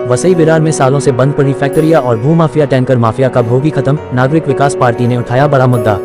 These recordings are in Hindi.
वसई विरार में सालों से बंद पड़ी फैक्ट्रियां और भूमाफिया टैंकर माफिया का भोगी खत्म। नागरिक विकास पार्टी ने उठाया बड़ा मुद्दा।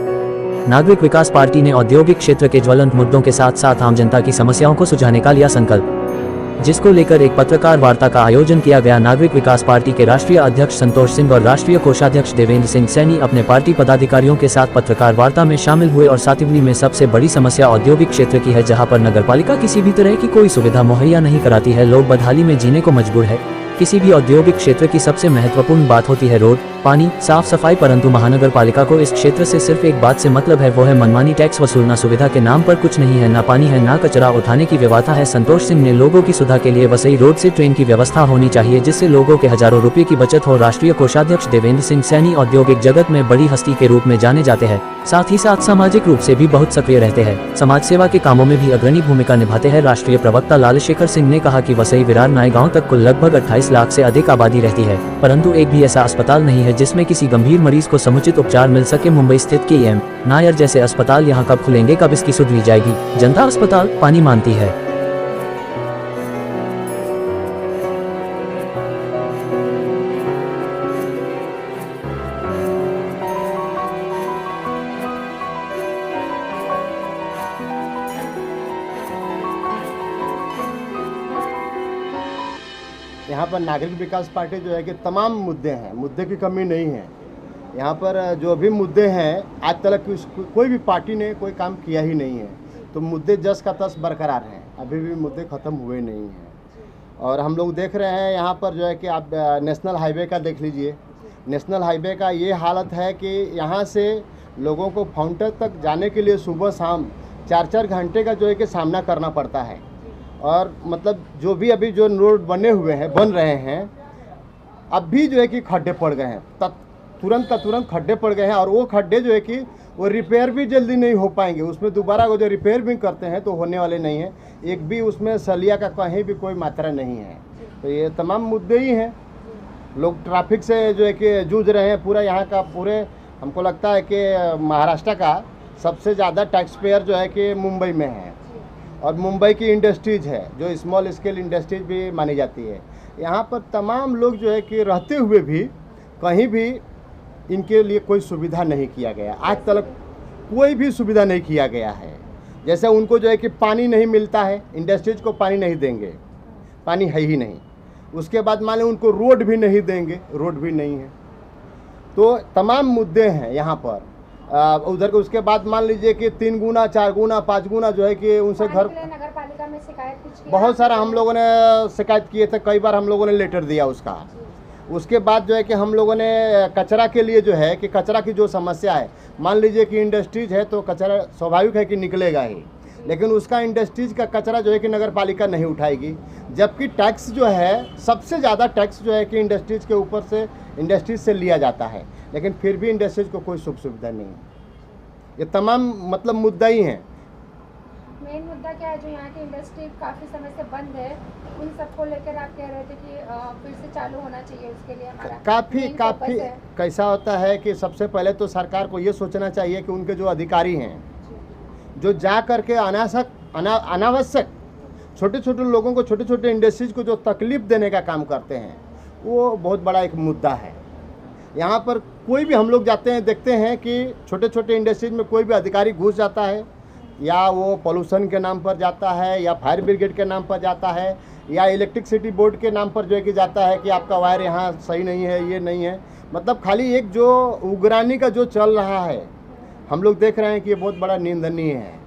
नागरिक विकास पार्टी ने औद्योगिक क्षेत्र के ज्वलंत मुद्दों के साथ साथ आम जनता की समस्याओं को सुलझाने का लिया संकल्प, जिसको लेकर एक पत्रकार वार्ता का आयोजन किया गया। नागरिक विकास पार्टी के राष्ट्रीय अध्यक्ष संतोष सिंह और राष्ट्रीय कोषाध्यक्ष देवेंद्र सिंह सैनी अपने पार्टी पदाधिकारियों के साथ पत्रकार वार्ता में शामिल हुए और सातिवनी में सबसे बड़ी समस्या औद्योगिक क्षेत्र की है, जहां पर नगरपालिका किसी भी तरह की कोई सुविधा मुहैया नहीं कराती है। लोग बदहाली में जीने को मजबूर है। किसी भी औद्योगिक क्षेत्र की सबसे महत्वपूर्ण बात होती है रोड, पानी, साफ सफाई, परंतु महानगर पालिका को इस क्षेत्र से सिर्फ एक बात से मतलब है, वो है मनमानी टैक्स वसूलना। सुविधा के नाम पर कुछ नहीं है, ना पानी है, ना कचरा उठाने की व्यवस्था है। संतोष सिंह ने लोगों की सुविधा के लिए वसई रोड से ट्रेन की व्यवस्था होनी चाहिए, जिससे लोगों के हजारों रुपए की बचत हो। राष्ट्रीय कोषाध्यक्ष देवेंद्र सिंह सैनी औद्योगिक जगत में बड़ी हस्ती के रूप में जाने जाते हैं, साथ ही साथ सामाजिक रूप से भी बहुत सक्रिय रहते हैं। समाज सेवा के कामों में भी अग्रणी भूमिका निभाते हैं। राष्ट्रीय प्रवक्ता लालशेखर सिंह ने कहा कि वसई विरार नाय गाँव तक कुल लगभग 28 लाख से अधिक आबादी रहती है, परंतु एक भी ऐसा अस्पताल नहीं है जिसमें किसी गंभीर मरीज को समुचित उपचार मिल सके। मुंबई स्थित KM नायर जैसे अस्पताल यहाँ कब खुलेंगे, कब इसकी सुध ली जाएगी? जनता अस्पताल पानी मानती है। यहाँ पर नागरिक विकास पार्टी जो है कि तमाम मुद्दे हैं, मुद्दे की कमी नहीं है। यहाँ पर जो भी मुद्दे हैं, आज तक कोई भी पार्टी ने कोई काम किया ही नहीं है, तो मुद्दे जस का तस बरकरार हैं, अभी भी मुद्दे ख़त्म हुए नहीं हैं। और हम लोग देख रहे हैं यहाँ पर जो है कि आप नेशनल हाईवे का देख लीजिए। नेशनल हाईवे का ये हालत है कि यहाँ से लोगों को फाउंटेन तक जाने के लिए सुबह शाम 4-4 घंटे का जो है कि सामना करना पड़ता है। और मतलब जो भी अभी जो रोड बने हुए हैं, बन रहे हैं, अब भी जो है कि खड्डे पड़ गए हैं, तुरंत का तुरंत खड्डे पड़ गए हैं। और वो खड्डे जो है कि वो रिपेयर भी जल्दी नहीं हो पाएंगे, उसमें दोबारा वो जो रिपेयर भी करते हैं तो होने वाले नहीं हैं। एक भी उसमें सलिया का कहीं भी कोई मात्रा नहीं है। तो ये तमाम मुद्दे ही हैं। लोग ट्रैफिक से जो है कि जूझ रहे हैं। पूरा यहाँ का पूरे हमको लगता है कि महाराष्ट्र का सबसे ज़्यादा टैक्स पेयर जो है कि मुंबई में है, और मुंबई की इंडस्ट्रीज़ है जो स्मॉल स्केल इंडस्ट्रीज भी मानी जाती है। यहाँ पर तमाम लोग जो है कि रहते हुए भी कहीं भी इनके लिए कोई सुविधा नहीं किया गया। आज तक कोई भी सुविधा नहीं किया गया है। जैसे उनको जो है कि पानी नहीं मिलता है, इंडस्ट्रीज को पानी नहीं देंगे, पानी है ही नहीं। उसके बाद मान लें उनको रोड भी नहीं देंगे, रोड भी नहीं है। तो तमाम मुद्दे हैं यहाँ पर। उधर के उसके बाद मान लीजिए कि 3 गुना 4 गुना 5 गुना जो है कि उनसे घर नगर पालिका में शिकायत कुछ बहुत सारा हम लोगों ने शिकायत किए थे, कई बार हम लोगों ने लेटर दिया उसका। उसके बाद जो है कि हम लोगों ने कचरा के लिए जो है कि कचरा की जो समस्या है, मान लीजिए कि इंडस्ट्रीज है तो कचरा स्वाभाविक है कि निकलेगा ही, लेकिन उसका इंडस्ट्रीज का कचरा जो है कि नगर पालिका नहीं उठाएगी। जबकि टैक्स जो है, सबसे ज़्यादा टैक्स जो है कि इंडस्ट्रीज के ऊपर से, इंडस्ट्रीज से लिया जाता है, लेकिन फिर भी इंडस्ट्रीज को कोई सुख सुविधा नहीं है। ये तमाम मतलब मुद्दा ही हैं। मेन मुद्दा क्या है, जो यहाँ की इंडस्ट्री काफ़ी समय से बंद है, उन सबको लेकर आप कह रहे थे कि फिर से चालू होना चाहिए, उसके लिए हमारा काफ़ी कैसा होता है कि सबसे पहले तो सरकार को ये सोचना चाहिए कि उनके जो अधिकारी हैं, जो जा करके अनावश्यक छोटे छोटे लोगों को, छोटे छोटे इंडस्ट्रीज को जो तकलीफ देने का काम करते हैं, वो बहुत बड़ा एक मुद्दा है। यहाँ पर कोई भी हम लोग जाते हैं, देखते हैं कि छोटे छोटे इंडस्ट्रीज में कोई भी अधिकारी घुस जाता है, या वो पोल्यूशन के नाम पर जाता है, या फायर ब्रिगेड के नाम पर जाता है, या इलेक्ट्रिसिटी बोर्ड के नाम पर जो है कि जाता है कि आपका वायर यहाँ सही नहीं है, ये नहीं है। मतलब खाली एक जो उग्रानी का जो चल रहा है, हम लोग देख रहे हैं कि ये बहुत बड़ा निंदनीय है।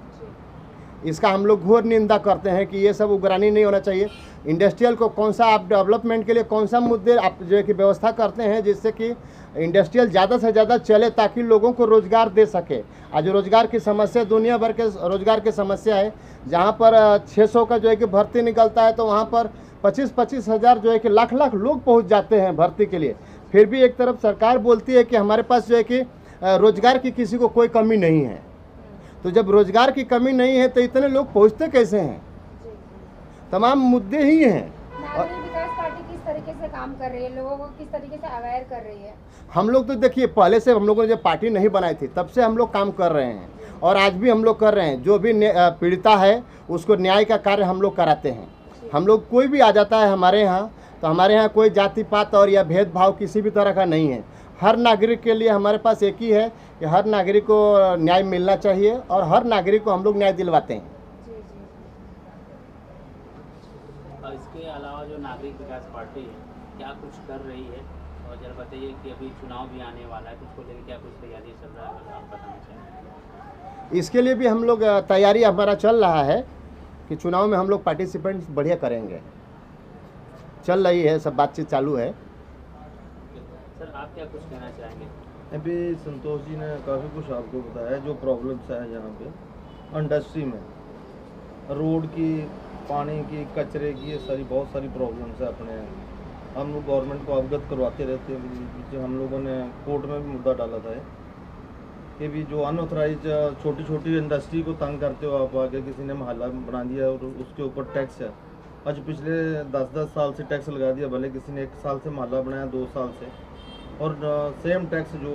इसका हम लोग घोर निंदा करते हैं कि ये सब उग्रानी नहीं होना चाहिए। इंडस्ट्रियल को कौन सा आप डेवलपमेंट के लिए कौन सा मुद्दे आप जो है कि व्यवस्था करते हैं जिससे कि इंडस्ट्रियल ज़्यादा से ज़्यादा चले, ताकि लोगों को रोज़गार दे सके। आज रोज़गार की समस्या, दुनिया भर के रोज़गार की समस्या है। जहाँ पर 600 का जो है कि भर्ती निकलता है, तो वहाँ पर 25-25 हज़ार जो है कि लाख लोग पहुँच जाते हैं भर्ती के लिए। फिर भी एक तरफ सरकार बोलती है कि हमारे पास जो है कि रोज़गार की किसी को कोई कमी नहीं है। तो जब रोज़गार की कमी नहीं है तो इतने लोग पहुँचते कैसे हैं? तमाम मुद्दे ही हैं। नागरिक विकास पार्टी किस तरीके से काम कर रही है, लोगों को किस तरीके से अवेयर कर रही है? हम लोग तो देखिए, पहले से हम लोगों ने जब पार्टी नहीं बनाई थी तब से हम लोग काम कर रहे हैं, और आज भी हम लोग कर रहे हैं। जो भी पीड़िता है उसको न्याय का कार्य हम लोग कराते हैं। हम लोग कोई भी आ जाता है हमारे यहाँ, तो तो हमारे यहाँ कोई जाति पात और या भेदभाव किसी भी तरह का नहीं है। हर नागरिक के लिए हमारे पास एक ही है कि हर नागरिक को न्याय मिलना चाहिए और हर नागरिक को हम लोग न्याय दिलवाते हैं। इसके अलावा जो नागरिक विकास पार्टी है क्या कुछ कर रही है, और जरा बताइए कि अभी चुनाव भी आने वाला है तो उसको लेकर क्या कुछ तैयारी चल रहा है, अगर आप बताना चाहें। इसके लिए भी हम लोग तैयारी हमारा चल रहा है कि चुनाव में हम लोग पार्टिसिपेंट बढ़िया करेंगे, चल रही है, सब बातचीत चालू है। सर आप क्या कुछ कहना चाहेंगे। अभी संतोष जी ने काफ़ी कुछ आपको बताया जो प्रॉब्लम्स है यहाँ पे इंडस्ट्री में, रोड की, पानी की, कचरे की, ये सारी बहुत सारी प्रॉब्लम्स है अपने यहाँ। हम लोग गवर्नमेंट को अवगत करवाते रहते हैं। जो हम लोगों ने कोर्ट में भी मुद्दा डाला था कि भी जो अनऑथराइज छोटी छोटी इंडस्ट्री को तंग करते हो आप, आगे किसी ने मोहल्ला बना दिया और उसके ऊपर टैक्स है। आज पिछले 10-10 साल से टैक्स लगा दिया, भले किसी ने 1 साल से मोहल्ला बनाया, 2 साल से, और सेम टैक्स जो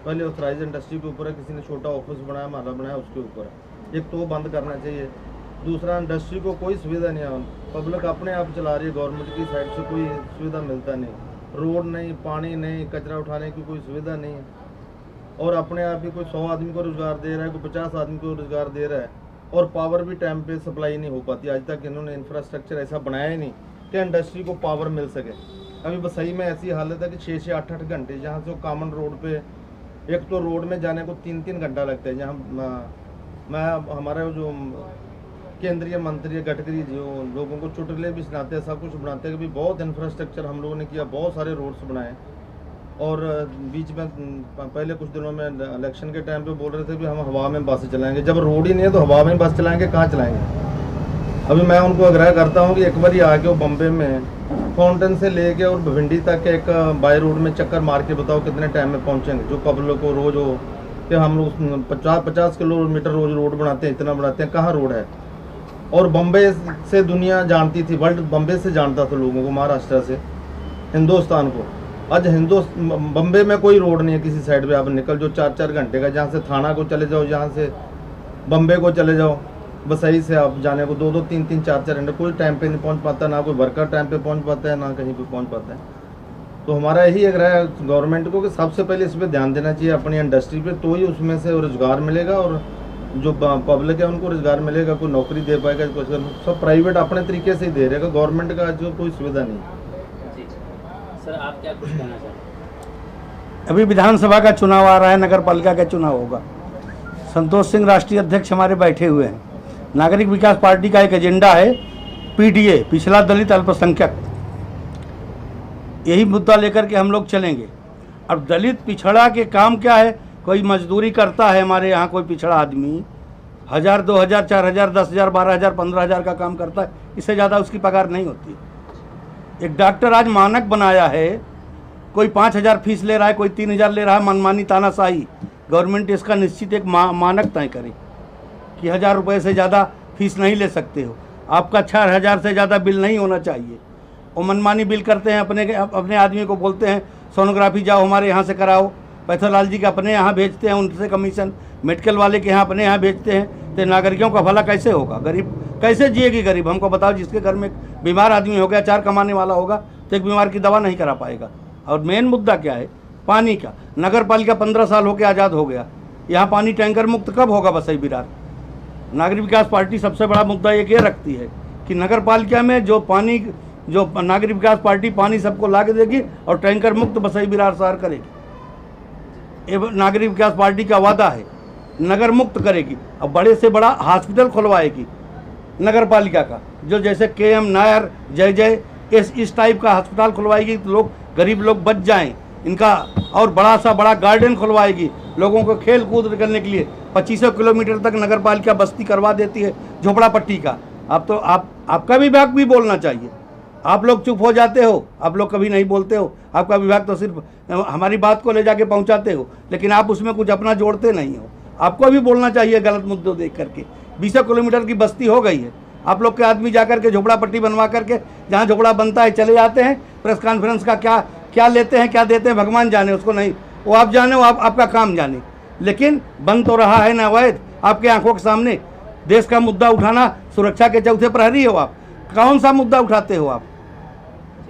पहले ऑथराइज इंडस्ट्री के ऊपर है, किसी ने छोटा ऑफिस बनाया, मोहल्ला बनाया, उसके ऊपर है। एक तो वो बंद करना चाहिए। दूसरा, इंडस्ट्री को कोई सुविधा नहीं है, पब्लिक अपने आप चला रही है, गवर्नमेंट की साइड से कोई सुविधा मिलता नहीं, रोड नहीं, पानी नहीं, कचरा उठाने की कोई सुविधा नहीं है। और अपने आप ही कोई 100 आदमी को रोज़गार दे रहा है, कोई 50 आदमी को रोज़गार दे रहा है, और पावर भी टाइम पे सप्लाई नहीं हो पाती। आज तक इन्होंने इंफ्रास्ट्रक्चर ऐसा बनाया ही नहीं कि इंडस्ट्री को पावर मिल सके। अभी बस सही में ऐसी हालत है कि 6-6, 8-8 घंटे जहाँ से कॉमन रोड पे, एक तो रोड में जाने को 3-3 घंटा लगता है। जहाँ मैं हमारे जो केंद्रीय मंत्री गडकरी जो लोगों को चुटकुले भी सुनाते हैं, सब कुछ बनाते हैं कि बहुत इंफ्रास्ट्रक्चर हम लोगों ने किया, बहुत सारे रोड्स बनाए। और बीच में पहले कुछ दिनों में इलेक्शन के टाइम पे बोल रहे थे कि हम हवा में बस चलाएंगे। जब रोड ही नहीं है तो हवा में बस चलाएंगे, कहाँ चलाएंगे। अभी मैं उनको आग्रह करता हूँ कि एक बार आके वो बम्बे में फाउंटेन से लेके और भिंडी तक एक बाई रोड में चक्कर मार के बताओ कितने टाइम में पहुँचेंगे। जो पब्लिक को रोज़ हो कि हम लोग 50 किलोमीटर रोज रोड बनाते हैं, इतना बनाते हैं, कहाँ रोड है। और बम्बे से दुनिया जानती थी, वर्ल्ड बम्बे से जानता था लोगों को, महाराष्ट्र से, हिंदुस्तान को। आज बम्बे में कोई रोड नहीं है किसी साइड पे। आप निकल जो 4-4 घंटे का, जहाँ से थाना को चले जाओ, जहाँ से बम्बे को चले जाओ, बस सही से आप जाने को 2-2, 3-3, 4-4 घंटे, कोई टाइम पे नहीं पहुँच पाता, ना कोई वर्कर टाइम पे पहुँच पाता है, ना कहीं पे पहुँच पाता है। तो हमारा यही आग्रह है गवर्नमेंट को कि सबसे पहले इस पर ध्यान देना चाहिए अपनी इंडस्ट्री पे, तो ही उसमें से रोजगार मिलेगा और जो पब्लिक है उनको रोजगार मिलेगा, कोई नौकरी दे पाएगा। कुछ सब प्राइवेट अपने तरीके से ही दे रहेगा, गवर्नमेंट का जो कोई सुविधा नहीं। सर आप क्या कुछ कहना चाहते हैं। अभी विधानसभा का चुनाव आ रहा है, नगर पालिका का चुनाव होगा। संतोष सिंह राष्ट्रीय अध्यक्ष हमारे बैठे हुए हैं। नागरिक विकास पार्टी का एक एजेंडा है पीडीए, पिछड़ा दलित अल्पसंख्यक, यही मुद्दा लेकर के हम लोग चलेंगे। अब दलित पिछड़ा के काम क्या है, कोई मजदूरी करता है हमारे यहाँ, कोई पिछड़ा आदमी 1000, 2000, 4000, 10,000, 12,000, 15,000 का काम करता है, इससे ज़्यादा उसकी पगार नहीं होती। एक डॉक्टर आज मानक बनाया है, कोई 5,000 फीस ले रहा है, कोई 3,000 ले रहा है, मनमानी तानाशाही। गवर्नमेंट इसका निश्चित एक मानक तय करे कि 1000 रुपये से ज़्यादा फीस नहीं ले सकते हो, आपका 6,000 से ज़्यादा बिल नहीं होना चाहिए। वो मनमानी बिल करते हैं, अपने आदमी को बोलते हैं सोनोग्राफी जाओ हमारे यहाँ से कराओ, पैथोलॉजी जी के अपने यहाँ भेजते हैं, उनसे कमीशन, मेडिकल वाले के यहाँ अपने यहाँ भेजते हैं। तो नागरिकों का भला कैसे होगा, गरीब कैसे जिएगी गरीब। हमको बताओ, जिसके घर में बीमार आदमी हो गया, 4 कमाने वाला होगा, तो एक बीमार की दवा नहीं करा पाएगा। और मेन मुद्दा क्या है, पानी का। नगर पालिका 15 साल होकर आज़ाद हो गया, यहाँ पानी टैंकर मुक्त कब होगा बसई बिरार। नागरिक विकास पार्टी सबसे बड़ा मुद्दा ये रखती है कि नगर पालिका में जो पानी, जो नागरिक विकास पार्टी पानी सबको ला के देगी और टैंकर मुक्त बसई बिरार शहर करेगी। ये नागरिक विकास पार्टी का वादा है, नगर मुक्त करेगी। और बड़े से बड़ा हॉस्पिटल खुलवाएगी नगर पालिका का, जो जैसे KM नायर, जय जय, इस टाइप का अस्पताल खुलवाएगी, तो लोग, गरीब लोग बच जाएं इनका। और बड़ा सा बड़ा गार्डन खुलवाएगी लोगों को खेल कूद करने के लिए। 2500 किलोमीटर तक नगर पालिका बस्ती करवा देती है झोपड़ा पट्टी का। अब तो आपका विभाग भी बोलना चाहिए। आप लोग चुप हो जाते हो, आप लोग कभी नहीं बोलते हो। आपका विभाग तो सिर्फ हमारी बात को ले जाके पहुंचाते हो, लेकिन आप उसमें कुछ अपना जोड़ते नहीं हो। आपको भी बोलना चाहिए गलत मुद्दों देख करके। 20 किलोमीटर की बस्ती हो गई है, आप लोग के आदमी जाकर के झोपड़ा पट्टी बनवा करके जहाँ झोपड़ा बनता है चले जाते हैं। प्रेस कॉन्फ्रेंस का क्या लेते हैं, क्या देते हैं, भगवान जाने, उसको नहीं, वो आप जाने, वो आपका काम जाने। लेकिन बन तो रहा है ना अवैध आपके आंखों के सामने। देश का मुद्दा उठाना, सुरक्षा के चौथे प्रहरी हो आप, कौन सा मुद्दा उठाते हो आप।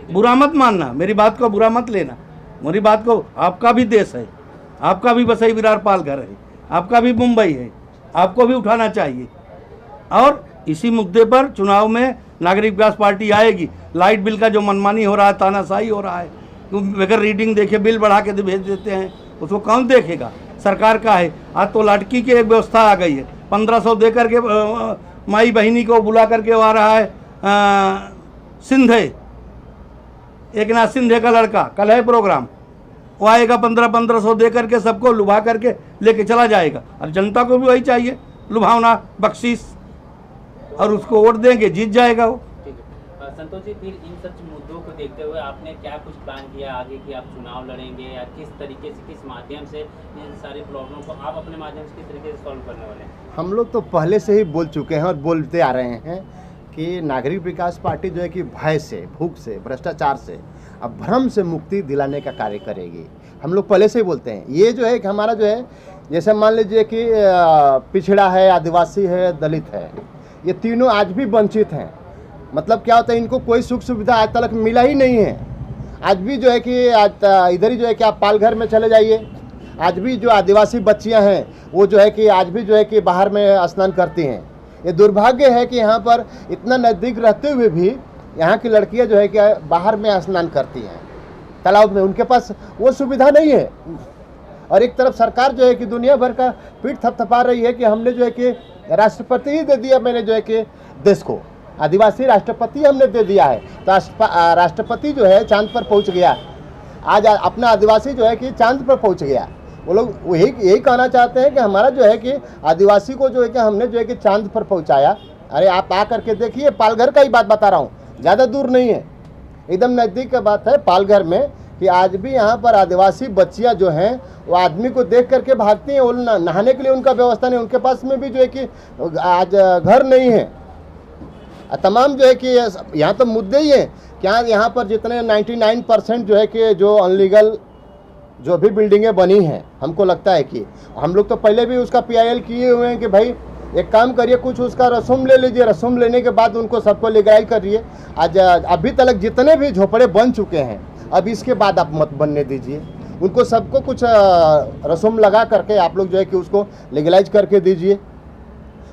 बुरा मत मानना, मेरी बात को बुरा मत लेना, मेरी बात को, आपका भी देश है, आपका भी वसई विरार पालघर है, आपका भी मुंबई है, आपको भी उठाना चाहिए। और इसी मुद्दे पर चुनाव में नागरिक विकास पार्टी आएगी। लाइट बिल का जो मनमानी हो रहा है, तानाशाही हो रहा है, बगैर रीडिंग देखे बिल बढ़ा के भेज देते हैं, उसको कौन देखेगा? सरकार का है। आज तो लाटकी की एक व्यवस्था आ गई है, 1500 दे करके माई बहिनी को बुला करके आ रहा है सिंधे, एक नाथ सिंधे का लड़का, कल है प्रोग्राम, वो आएगा 1500 दे करके सबको लुभा करके लेके चला जाएगा। और जनता को भी वही चाहिए, लुभावना, बख्शीश, और उसको वोट देंगे, जीत जाएगा वो। ठीक है संतोष जी, फिर इन सब मुद्दों को देखते हुए आपने क्या कुछ प्लान किया आगे कि आप चुनाव लड़ेंगे, या किस तरीके से, किस माध्यम से इन सारी प्रॉब्लम को आप अपने माध्यम से किस तरीके से सॉल्व करने वाले हैं? हम लोग तो पहले से ही बोल चुके हैं और बोलते आ रहे हैं कि नागरिक विकास पार्टी जो है कि भय से, भूख से, भ्रष्टाचार से, अब भ्रम से मुक्ति दिलाने का कार्य करेगी। हम लोग पहले से ही बोलते हैं। ये जो है कि हमारा जो है, जैसे मान लीजिए कि पिछड़ा है, आदिवासी है, दलित है, ये तीनों आज भी वंचित हैं। मतलब क्या होता है, इनको कोई सुख सुविधा आज तक मिला ही नहीं है। आज भी जो है कि आज इधर ही जो है कि आप पालघर में चले जाइए, आज भी जो आदिवासी बच्चियां हैं वो जो है कि आज भी जो है कि बाहर में स्नान करती हैं। ये दुर्भाग्य है कि यहाँ पर इतना नज़दीक रहते हुए भी यहाँ की लड़कियाँ जो है कि बाहर में स्नान करती हैं तालाब में, उनके पास वो सुविधा नहीं है। और एक तरफ सरकार जो है कि दुनिया भर का पीठ थपथपा रही है कि हमने जो है कि राष्ट्रपति ही दे दिया, मैंने जो है कि देश को आदिवासी राष्ट्रपति हमने दे दिया है। तो राष्ट्रपति जो है चांद पर पहुंच गया, आज अपना आदिवासी जो है कि चांद पर पहुंच गया। वो लोग यही कहना चाहते हैं कि हमारा जो है कि आदिवासी को जो है कि हमने जो है कि चांद पर पहुंचाया। अरे आप आ करके देखिए, पालघर का ही बात बता रहा हूँ, ज़्यादा दूर नहीं है, एकदम नज़दीक का बात है पालघर में, कि आज भी यहाँ पर आदिवासी बच्चियाँ जो हैं वो आदमी को देख करके भागती हैं। वो नहाने के लिए उनका व्यवस्था नहीं, उनके पास में भी जो है कि आज घर नहीं है। तमाम जो है कि यहाँ तो मुद्दे ही हैं क्या, यहाँ पर जितने 99% जो है कि जो अनलीगल जो भी बिल्डिंगें बनी हैं, हमको लगता है कि हम लोग तो पहले भी उसका PIL किए हुए हैं कि भाई एक काम करिए, कुछ उसका रसूम ले लीजिए, रसूम लेने के बाद उनको सबको लीगलाइज करिए। आज अभी तक जितने भी झोपड़े बन चुके हैं, अब इसके बाद आप मत बनने दीजिए, उनको सबको कुछ रसूम लगा करके आप लोग जो है कि उसको लीगलाइज करके दीजिए।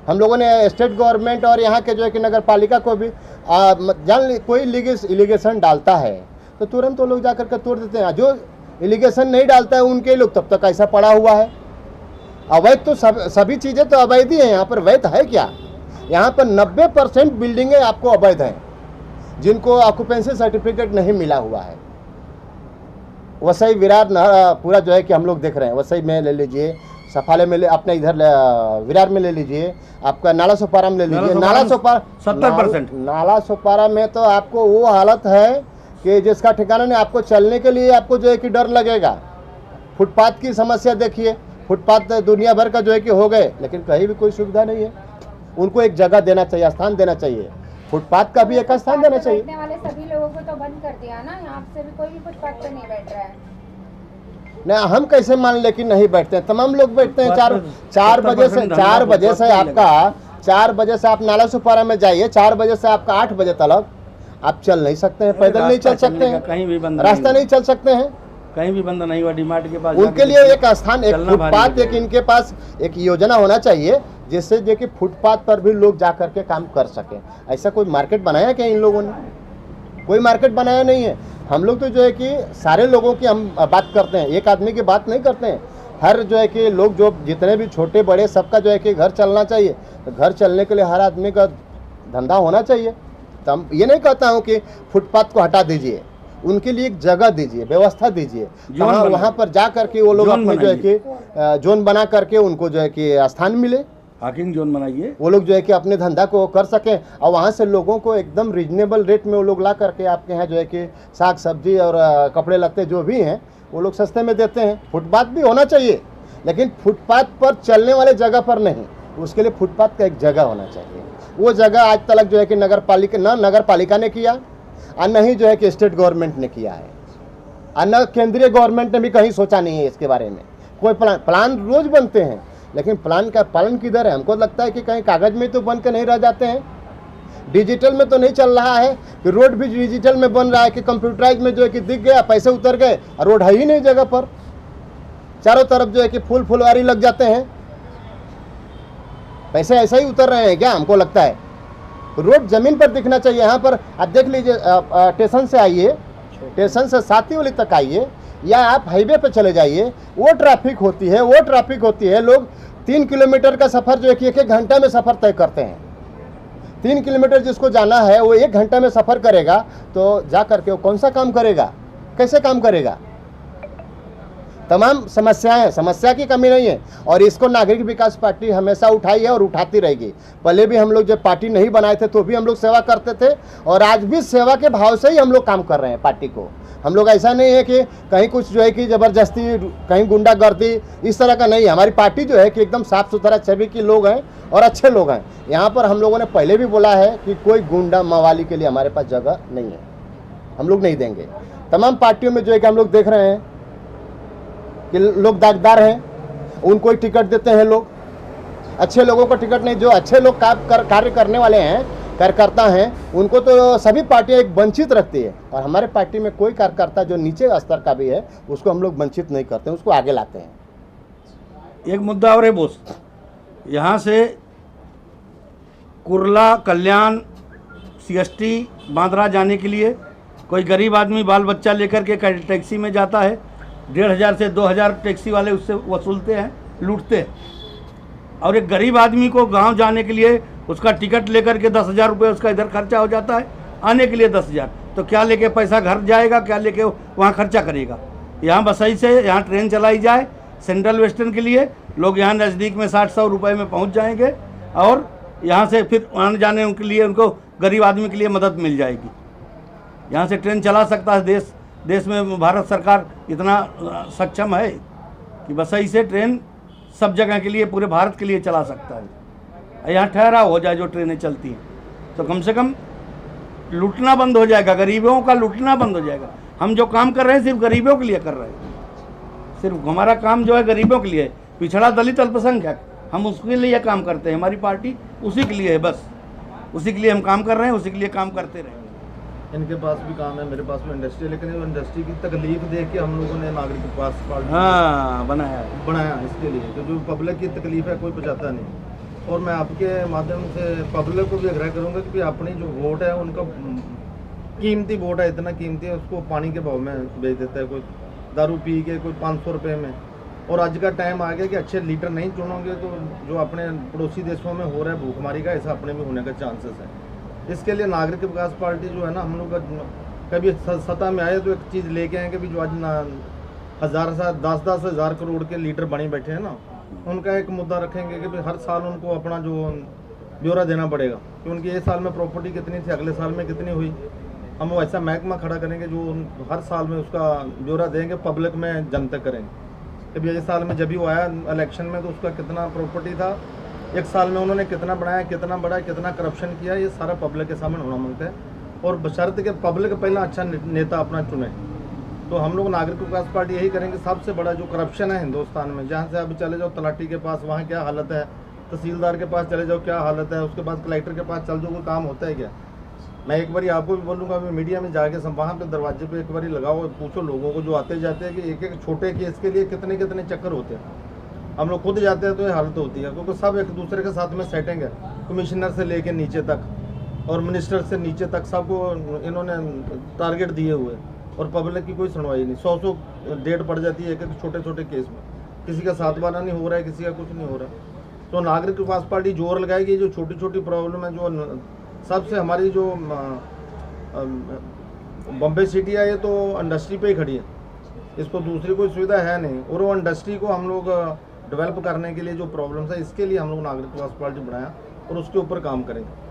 हम लोगों ने स्टेट गवर्नमेंट और यहाँ के जो है कि नगर पालिका को भी जान, कोई इलीगेशन डालता है तो तुरंत वो लोग जा करके तोड़ देते हैं। जो इलीगेशन नहीं डालता है उनके लोग तब तक ऐसा पड़ा हुआ है। अवैध तो सभी चीज़ें तो अवैध ही हैं। यहाँ पर वैध है क्या? यहाँ पर 90% बिल्डिंगें आपको अवैध हैं, जिनको ऑक्यूपेंसी सर्टिफिकेट नहीं मिला हुआ है। वसई विरार पूरा जो है कि हम लोग देख रहे हैं, वसई में ले लीजिए, सफाले में अपने इधर विरार में ले लीजिए, आपका नाला सोपारा में ले लीजिए। नाला सोपारा 70%, नाला सोपारा में तो आपको वो हालत है कि जिसका ठिकाना नहीं, आपको चलने के लिए आपको जो है कि डर लगेगा। फुटपाथ की समस्या देखिए, फुटपाथ दुनिया भर का जो है कि हो गए, लेकिन कहीं भी कोई सुविधा नहीं है। उनको एक जगह देना चाहिए, स्थान देना चाहिए, फुटपाथ का भी एक स्थान देना चाहिए। बैठने वाले सभी लोगों को तो बंद कर दिया ना, यहाँ से भी कोई भी फुटपाथ पे नहीं बैठ रहा है। नहीं, हम कैसे मान ले कि नहीं बैठते हैं? तमाम लोग बैठते हैं। 4 बजे से 4 बजे से आपका 4 बजे से आप नाला सुपारा में जाइए, 4 बजे से आपका 8 बजे तक आप चल नहीं सकते हैं, पैदल नहीं चल सकते हैं, कहीं भी बंद, रास्ता नहीं चल सकते हैं, कहीं भी बंद नहीं हुआ। डीमार्ट के पास उनके लिए एक स्थान, एक फुटपाथ, एक इनके पास एक योजना होना चाहिए जिससे जो कि फुटपाथ पर भी लोग जा करके काम कर सकें। ऐसा कोई मार्केट बनाया क्या इन लोगों ने? कोई मार्केट बनाया नहीं है। हम लोग तो जो है कि सारे लोगों की हम बात करते हैं, एक आदमी की बात नहीं करते हैं। हर जो है कि लोग जो जितने भी छोटे बड़े सबका जो है कि घर चलना चाहिए। तो घर चलने के लिए हर आदमी का धंधा होना चाहिए। तो हम ये नहीं कहता हूँ कि फुटपाथ को हटा दीजिए, उनके लिए एक जगह दीजिए, व्यवस्था दीजिए, वहाँ पर जा करके वो लोग अपने जो है कि जोन बना करके उनको जो है कि स्थान मिले, हाकिंग जोन बनाइए, वो लोग जो है कि अपने धंधा को कर सकें। और वहाँ से लोगों को एकदम रीजनेबल रेट में वो लोग ला करके आपके यहाँ जो है कि साग सब्जी और कपड़े लत्ते जो भी हैं वो लोग सस्ते में देते हैं। फुटपाथ भी होना चाहिए, लेकिन फुटपाथ पर चलने वाले जगह पर नहीं, उसके लिए फुटपाथ का एक जगह होना चाहिए। वो जगह आज तक जो है कि नगर पालिका ने किया और न ही जो है कि स्टेट गवर्नमेंट ने किया है, और न केंद्रीय गवर्नमेंट ने भी कहीं सोचा नहीं है इसके बारे में। कोई प्लान रोज बनते हैं, लेकिन प्लान का पालन किधर है? हमको लगता है कि कहीं कागज में तो बन के नहीं रह जाते हैं। डिजिटल में तो नहीं चल रहा है कि रोड भी डिजिटल में बन रहा है कि कंप्यूटराइज में जो है कि दिख गया, पैसे उतर गए और रोड है ही नहीं जगह पर। चारों तरफ जो है कि फुलवारी लग जाते हैं, पैसे ऐसा ही उतर रहे हैं क्या? हमको लगता है रोड जमीन पर दिखना चाहिए। यहाँ पर आप देख लीजिए, स्टेशन से आइए, स्टेशन से सातीवली तक आइए या आप हाईवे पे चले जाइए, वो ट्रैफिक होती है। लोग 3 किलोमीटर का सफ़र जो है कि 1-1 घंटा में सफ़र तय करते हैं। 3 किलोमीटर जिसको जाना है वो 1 घंटा में सफ़र करेगा तो जा करके वो कौन सा काम करेगा, कैसे काम करेगा? तमाम समस्या की कमी नहीं है और इसको नागरिक विकास पार्टी हमेशा उठाई है और उठाती रहेगी। पहले भी हम लोग जब पार्टी नहीं बनाए थे तो भी हम लोग सेवा करते थे और आज भी सेवा के भाव से ही हम लोग काम कर रहे हैं पार्टी को। हम लोग ऐसा नहीं है कि कहीं कुछ जो है कि ज़बरदस्ती, कहीं गुंडागर्दी, इस तरह का नहीं है। हमारी पार्टी जो है कि एकदम साफ़ सुथरा छवि के लोग हैं और अच्छे लोग हैं। यहाँ पर हम लोगों ने पहले भी बोला है कि कोई गुंडा मवाली के लिए हमारे पास जगह नहीं है, हम लोग नहीं देंगे। तमाम पार्टियों में जो है कि हम लोग देख रहे हैं कि लोग दागदार हैं, उनको ही टिकट देते हैं लोग, अच्छे लोगों को टिकट नहीं। जो अच्छे लोग कार्य करने वाले हैं, कार्यकर्ता हैं, उनको तो सभी पार्टियां एक वंचित रखती है और हमारे पार्टी में कोई कार्यकर्ता जो नीचे स्तर का भी है उसको हम लोग वंचित नहीं करते, उसको आगे लाते हैं। एक मुद्दा और है बोस, यहाँ से कुर्ला, कल्याण, CST, बांद्रा जाने के लिए कोई गरीब आदमी बाल बच्चा लेकर के टैक्सी में जाता है, 1,500 से 2,000 टैक्सी वाले उससे वसूलते हैं, लूटते हैं। और एक गरीब आदमी को गांव जाने के लिए उसका टिकट लेकर के 10,000 रुपये उसका इधर खर्चा हो जाता है, आने के लिए 10,000। तो क्या लेके पैसा घर जाएगा, क्या लेके वहाँ खर्चा करेगा? यहाँ बसई से यहाँ ट्रेन चलाई जाए सेंट्रल वेस्टर्न के लिए, लोग यहाँ नज़दीक में 60-100 रुपये में पहुँच जाएंगे और यहाँ से फिर आने जाने के लिए उनको गरीब आदमी के लिए मदद मिल जाएगी। यहाँ से ट्रेन चला सकता है देश में भारत सरकार इतना सक्षम है कि बसई से ट्रेन सब जगह के लिए, पूरे भारत के लिए चला सकता है। यहाँ ठहराव हो जाए जो ट्रेनें चलती हैं तो कम से कम लूटना बंद हो जाएगा, गरीबों का लूटना बंद हो जाएगा। हम जो काम कर रहे हैं सिर्फ गरीबों के लिए कर रहे हैं, सिर्फ हमारा काम जो है गरीबों के लिए, पिछड़ा, दलित, अल्पसंख्यक, हम उसके लिए काम करते हैं। हमारी पार्टी उसी के लिए है, बस उसी के लिए हम काम कर रहे हैं, उसी के लिए काम करते रहेंगे। इनके पास भी काम है, मेरे पास भी इंडस्ट्री है, लेकिन वो इंडस्ट्री की तकलीफ देख के हम लोगों ने नागरिक विकास पार्टी बनाया इसके लिए, तो जो पब्लिक की तकलीफ है कोई बचाता नहीं। और मैं आपके माध्यम से पब्लिक को भी आग्रह करूँगा कि अपनी जो वोट है उनका कीमती वोट है, इतना कीमती है, उसको पानी के भाव में बेच देता है, कोई दारू पी के, कोई 500 रुपये में। और आज का टाइम आ गया कि अच्छे लीडर नहीं चुनोगे तो जो अपने पड़ोसी देशों में हो रहा है भूखमारी का, ऐसा अपने में होने का चांसेस है। इसके लिए नागरिक विकास पार्टी जो है ना, हम लोग कभी सत्ता में आए तो एक चीज़ लेके आए कि भी जो आज ना 10-10 हज़ार करोड़ के लीडर बने बैठे हैं ना, उनका एक मुद्दा रखेंगे कि भाई हर साल उनको अपना जो ब्यौरा देना पड़ेगा कि उनकी ये साल में प्रॉपर्टी कितनी थी, अगले साल में कितनी हुई। हम वैसा महकमा खड़ा करेंगे जो हर साल में उसका ब्यौरा देंगे, पब्लिक में जनता करेंगे कि भाई ये साल में जब भी वो आया इलेक्शन में तो उसका कितना प्रॉपर्टी था, एक साल में उन्होंने कितना बनाया, कितना बढ़ाया, कितना करप्शन किया, ये सारा पब्लिक के सामने होना मांगता है। और बशर्ते के पब्लिक पहला अच्छा नेता अपना चुने। तो हम लोग नागरिक विकास पार्टी यही करेंगे। सबसे बड़ा जो करप्शन है हिंदुस्तान में, जहाँ से अभी चले जाओ तलाटी के पास, वहाँ क्या हालत है, तहसीलदार के पास चले जाओ क्या हालत है, उसके बाद कलेक्टर के पास चल जाओ कोई काम होता है क्या। मैं एक बार आपको भी बोलूँगा, अभी मीडिया में जाके सब वहाँ पे दरवाजे पे एक बार लगाओ, पूछो लोगों को जो आते जाते हैं कि एक एक छोटे केस के लिए कितने कितने चक्कर होते हैं। हम लोग खुद जाते हैं तो ये हालत होती है, क्योंकि सब एक दूसरे के साथ में सेटिंग है, कमिश्नर से लेके नीचे तक और मिनिस्टर से नीचे तक सबको इन्होंने टारगेट दिए हुए और पब्लिक की कोई सुनवाई नहीं। 100 डेट पड़ जाती है एक एक छोटे छोटे केस में, किसी का 7 बार नहीं हो रहा है, किसी का कुछ नहीं हो रहा है। तो नागरिक विकास पार्टी जोर लगाएगी, जो छोटी छोटी प्रॉब्लम है, जो सबसे हमारी जो बम्बे सिटी है ये तो इंडस्ट्री पे ही खड़ी है, इसको दूसरी कोई सुविधा है नहीं। और वो इंडस्ट्री को हम लोग डेवलप करने के लिए जो प्रॉब्लम्स है, इसके लिए हम लोग नागरिक विकास पार्टी बनाया और उसके ऊपर काम करेंगे।